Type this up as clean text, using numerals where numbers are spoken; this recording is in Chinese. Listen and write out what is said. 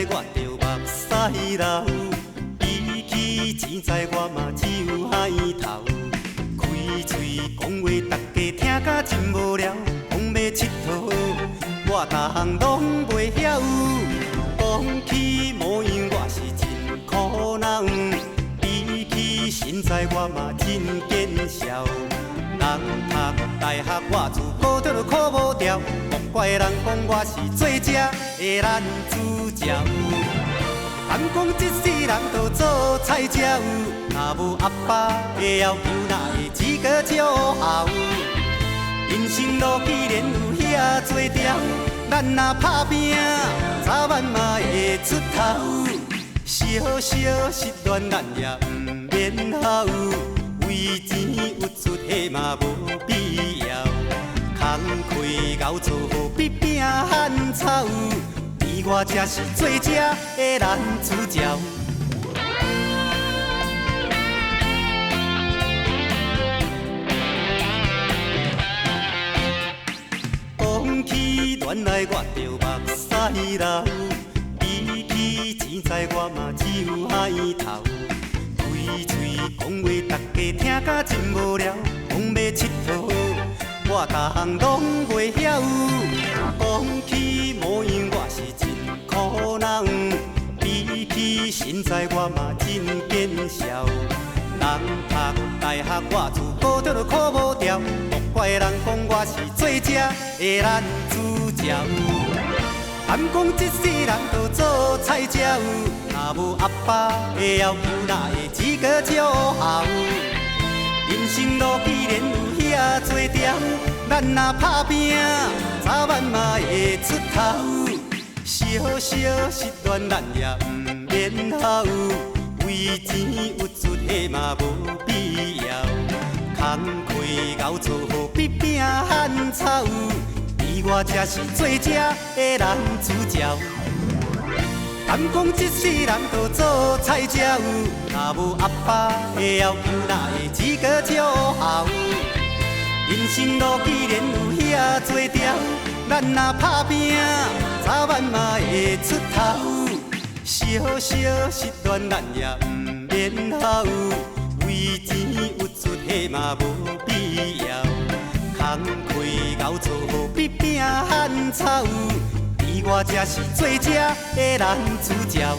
来我着目屎流，比起钱财我嘛只有海头。开嘴讲话，大家听甲真无聊，讲要佚佗，我逐项拢袂晓。讲起模样，我是真苦恼。比起身材，我嘛真见笑。人读大学，我自古就考无调，莫怪人讲我是做这的男主角。敢讲一世人都做菜鸟，若无阿爸的要求，哪会资格做后？人生路既然有遐多条，咱若打拼，早晚嘛会出头。小小失恋，咱也毋免好。为钱有出息嘛无必要，工课熬做好比拼汉草，而我才是做这的男主角。讲起恋爱我着目屎流，比起钱财我嘛只有海头。开嘴讲话，大家听甲真无聊，讲要佚佗，我逐项拢袂晓。讲起模样，我是真苦恼，比起身材，我嘛真见笑。人读大学，我自古就考无调，莫怪人讲我是做这的男主角。敢讲一世人都做菜鸟，若无阿爸的要求，哪会资格做后？人生路既然有遐多条，咱若打拼，早晚嘛会出头。小小失恋，咱也毋免好，为钱有出息嘛无必要。工课熬做好比拼汉草，而我才是做这的男主角。敢讲一世人都做菜鸟，若无阿爸的要求，哪会资格做后？人生路既然有遐多条，咱若打拼，早晚嘛会出头。小小失恋，咱也毋免好，为钱有出息嘛无必要。工课熬做好比拼汉草，而我才是做这的男主角。